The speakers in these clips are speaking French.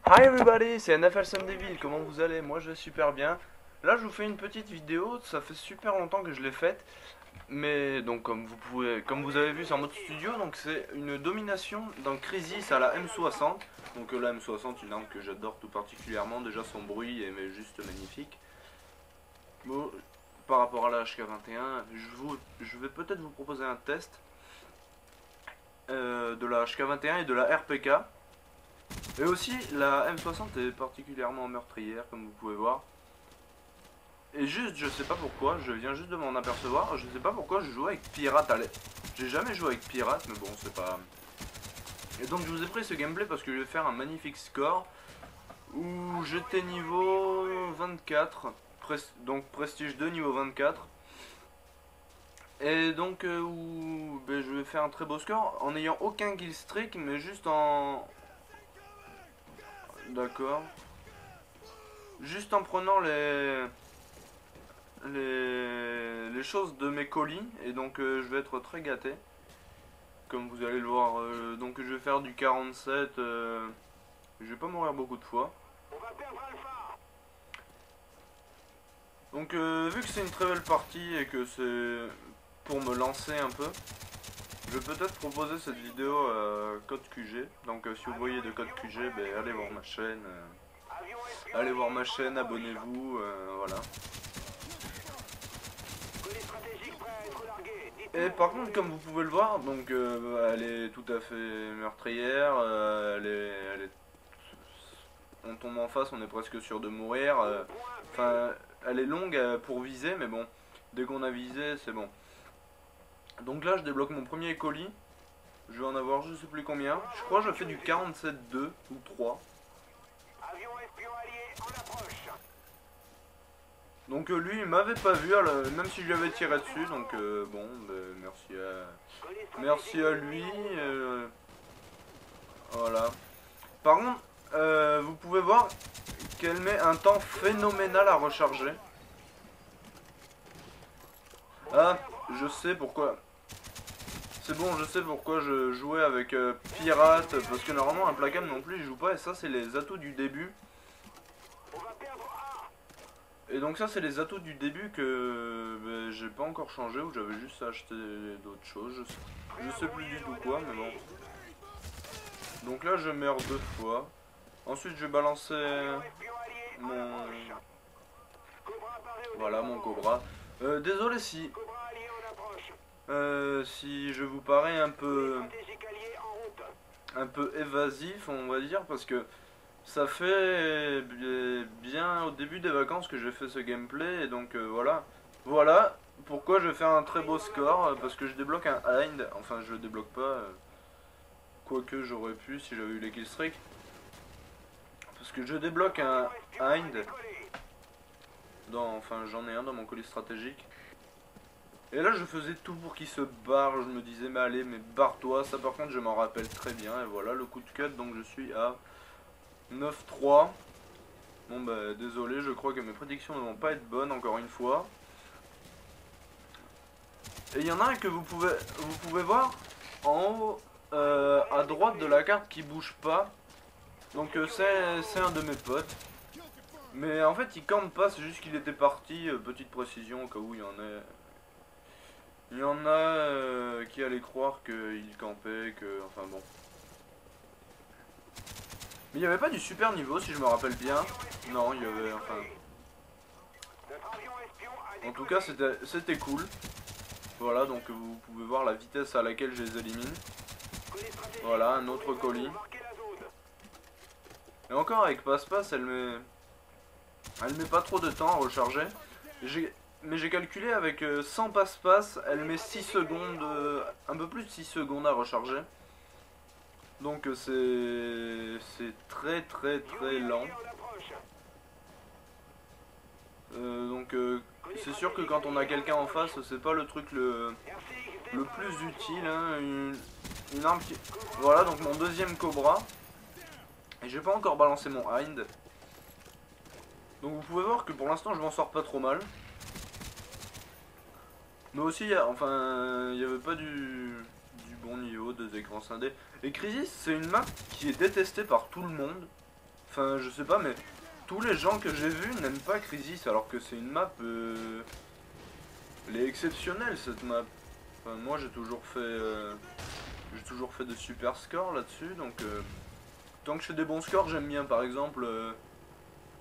Hi everybody, c'est NFL Devil, comment vous allez? Moi je vais super bien. Là je vous fais une petite vidéo, ça fait super longtemps que je l'ai faite. Mais donc comme vous avez vu c'est en mode studio, donc c'est une domination d'un Crisis à la M60. Donc la M60 une arme que j'adore tout particulièrement, déjà son bruit est mais juste magnifique. Bon, par rapport à la HK21, je vais peut-être vous proposer un test de la HK21 et de la RPK. Et aussi, la M60 est particulièrement meurtrière, comme vous pouvez voir. Et juste, je sais pas pourquoi, je viens juste de m'en apercevoir, je sais pas pourquoi je joue avec Pirate à l'aide. J'ai jamais joué avec Pirate, mais bon, c'est pas... Et donc je vous ai pris ce gameplay parce que je vais faire un magnifique score, où j'étais niveau 24, donc Prestige 2 niveau 24. Et donc où je vais faire un très beau score en n'ayant aucun kill streak, mais juste en... D'accord. Juste en prenant les choses de mes colis, et donc je vais être très gâté comme vous allez le voir. Donc je vais faire du 47, je vais pas mourir beaucoup de fois. Donc vu que c'est une très belle partie et que c'est pour me lancer un peu, je vais peut-être proposer cette vidéo code QG. Donc si vous voyez de code QG, allez voir ma chaîne, abonnez-vous, voilà. Et par contre, comme vous pouvez le voir, donc elle est tout à fait meurtrière. Elle est, on tombe en face, on est presque sûr de mourir. Enfin, elle est longue pour viser, mais bon, dès qu'on a visé, c'est bon. Donc là, je débloque mon premier colis. Je vais en avoir je sais plus combien. Je crois que je fais du 47-2 ou 3. Donc lui il m'avait pas vu même si je lui avais tiré dessus, donc bon merci à lui, voilà. Par contre vous pouvez voir qu'elle met un temps phénoménal à recharger. Ah, je sais pourquoi. C'est bon, je sais pourquoi je jouais avec Pirate, parce que normalement un placable non plus il joue pas, et ça c'est les atouts du début. Et donc ça c'est les atouts du début que j'ai pas encore changé, ou j'avais juste acheté d'autres choses, je sais plus du tout quoi, mais bon. Donc là je meurs deux fois. Ensuite je vais balancer mon... Voilà mon Cobra. Désolé si je vous parais un peu évasif on va dire, parce que ça fait bien au début des vacances que j'ai fait ce gameplay, et donc voilà. Voilà pourquoi je vais faire un très beau score, parce que je débloque un Hind, enfin je le débloque pas, quoique j'aurais pu si j'avais eu les killstreaks. Parce que je débloque un Hind, enfin j'en ai un dans mon colis stratégique. Et là je faisais tout pour qu'il se barre, je me disais mais allez mais barre-toi, ça par contre je m'en rappelle très bien, et voilà le coup de cut, donc je suis à 9-3. Bon désolé, je crois que mes prédictions ne vont pas être bonnes encore une fois. Et il y en a un que vous pouvez voir en haut à droite de la carte qui bouge pas. Donc c'est un de mes potes. Mais en fait il campe pas, c'est juste qu'il était parti, petite précision au cas où il y en a. Il y en a qui allaient croire qu'il campait, enfin bon. Mais il n'y avait pas du super niveau si je me rappelle bien. Non, il y avait, enfin... En tout cas, c'était cool. Voilà, donc vous pouvez voir la vitesse à laquelle je les élimine. Voilà, un autre colis. Et encore avec passe-passe, elle met pas trop de temps à recharger. Mais j'ai calculé avec 100 passe-passe, elle met 6 secondes, un peu plus de 6 secondes à recharger. Donc c'est très lent. Donc c'est sûr que quand on a quelqu'un en face, c'est pas le truc le plus utile, hein. Une arme qui... Voilà, donc mon deuxième Cobra. Et j'ai pas encore balancé mon Hind. Donc vous pouvez voir que pour l'instant je m'en sors pas trop mal. Mais aussi, enfin, il n'y avait pas du bon niveau des écrans scindés. Et Crisis, c'est une map qui est détestée par tout le monde. Enfin, je sais pas, mais tous les gens que j'ai vus n'aiment pas Crisis, alors que c'est une map... elle est exceptionnelle, cette map. Enfin, moi, j'ai toujours fait de super scores là-dessus, donc... tant que je fais des bons scores, j'aime bien. Par exemple,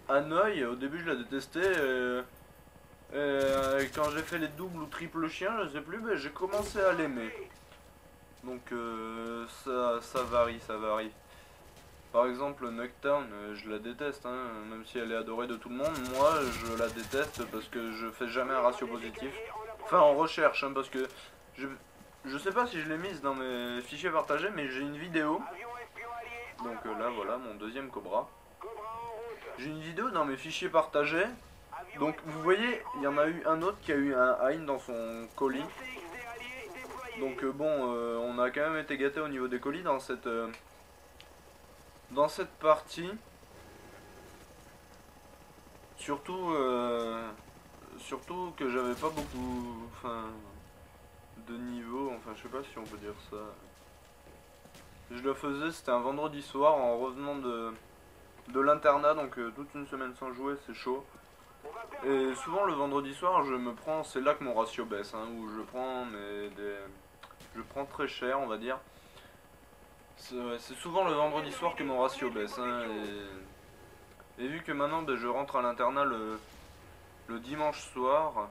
Hanoï, au début, je la détestais. Quand j'ai fait les doubles ou triples chiens, je sais plus, mais j'ai commencé à l'aimer. Donc ça varie, ça varie. Par exemple, Nocturne, je la déteste, hein, même si elle est adorée de tout le monde. Moi, je la déteste parce que je fais jamais un ratio positif. Enfin, en recherche, hein, parce que je sais pas si je l'ai mise dans mes fichiers partagés, mais j'ai une vidéo. Donc là, voilà, mon deuxième Cobra. J'ai une vidéo dans mes fichiers partagés. Donc vous voyez, il y en a eu un autre qui a eu un Hein dans son colis. Donc bon, on a quand même été gâté au niveau des colis dans cette partie. Surtout que j'avais pas beaucoup de niveau, enfin je sais pas si on peut dire ça. Je le faisais, c'était un vendredi soir en revenant de l'internat, donc toute une semaine sans jouer, c'est chaud. Et souvent le vendredi soir, je me prends, c'est là que mon ratio baisse, hein, où je prends je prends très cher, on va dire. C'est souvent le vendredi soir que mon ratio baisse, hein, et vu que maintenant je rentre à l'internat le dimanche soir,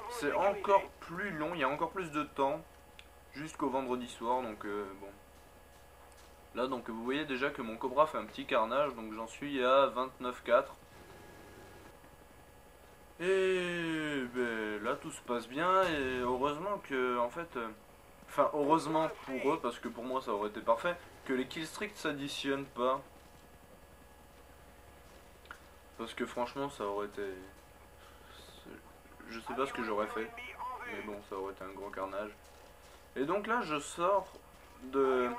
c'est encore plus long, il y a encore plus de temps jusqu'au vendredi soir, donc bon. Là donc vous voyez déjà que mon Cobra fait un petit carnage, donc j'en suis à 29,4. Et ben, là tout se passe bien, et heureusement que en fait, enfin heureusement pour eux, parce que pour moi ça aurait été parfait, que les killstreaks s'additionnent pas. Parce que franchement ça aurait été... Je sais pas ce que j'aurais fait, mais bon ça aurait été un gros carnage. Et donc là je sors de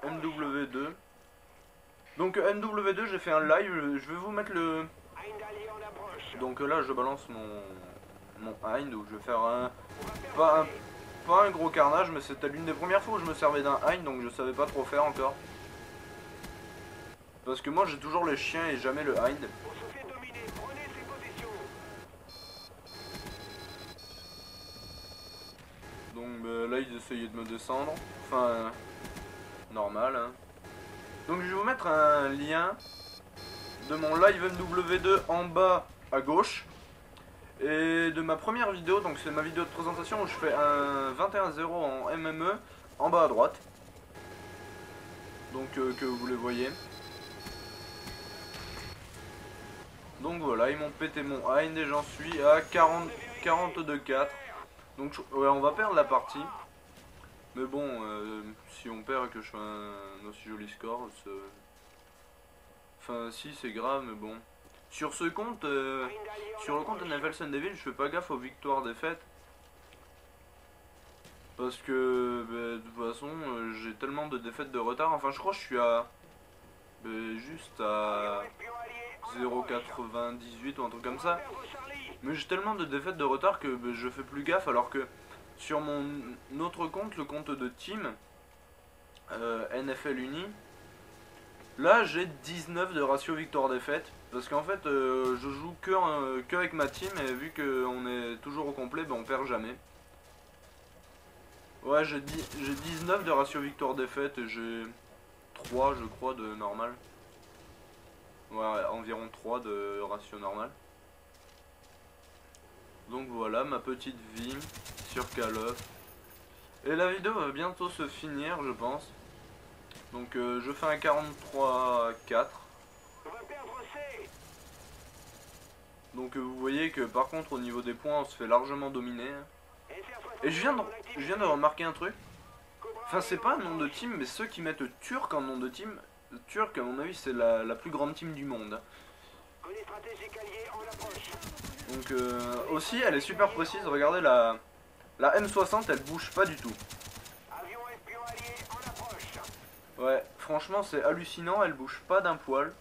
MW2. Donc MW2 j'ai fait un live, je vais vous mettre le... Donc là je balance mon Hein où je vais faire pas un gros carnage, mais c'était l'une des premières fois où je me servais d'un Hein, donc je savais pas trop faire encore. Parce que moi j'ai toujours les chiens et jamais le Hein. Donc là ils essayaient de me descendre. Enfin, normal, hein. Donc je vais vous mettre un lien de mon live MW2 en bas à gauche. Et de ma première vidéo, donc c'est ma vidéo de présentation où je fais un 21-0 en MME en bas à droite. Donc que vous les voyez. Donc voilà, ils m'ont pété mon Hein et j'en suis à 42-4. Donc ouais, on va perdre la partie. Mais bon, si on perd et que je fais un aussi joli score, enfin si c'est grave, mais bon. Sur ce compte, sur le compte NFL Sun-Devil, je fais pas gaffe aux victoires défaites. Parce que de toute façon, j'ai tellement de défaites de retard. Enfin, je crois que je suis à juste à 0,98 ou un truc comme ça. Mais j'ai tellement de défaites de retard que je fais plus gaffe, alors que sur mon autre compte, le compte de team, NFL Uni, là j'ai 19 de ratio victoire-défaite. Parce qu'en fait, je joue que avec ma team, et vu qu'on est toujours au complet, on perd jamais. Ouais, j'ai 19 de ratio victoire-défaite et j'ai 3, je crois, de normal. Ouais, environ 3 de ratio normal. Donc voilà, ma petite vie sur Call of. Et la vidéo va bientôt se finir, je pense. Donc je fais un 43-4. Donc vous voyez que par contre au niveau des points on se fait largement dominer. Et je viens de remarquer un truc. Enfin c'est pas un nom de team, mais ceux qui mettent Turc en nom de team, Turc à mon avis c'est la plus grande team du monde. Donc aussi elle est super précise, regardez la M60 elle bouge pas du tout. Ouais, franchement c'est hallucinant, elle bouge pas d'un poil.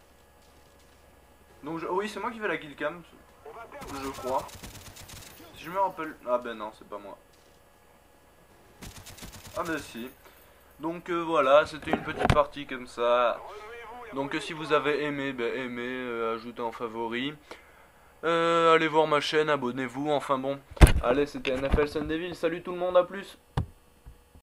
Donc oui c'est moi qui fais la killcam, je crois. Si je me rappelle... Ah ben non c'est pas moi. Ah ben si. Donc voilà, c'était une petite partie comme ça. Donc si vous avez aimé, aimez, ajoutez en favori. Allez voir ma chaîne, abonnez-vous, enfin bon. Allez, c'était NFL Sundayville, salut tout le monde, à plus.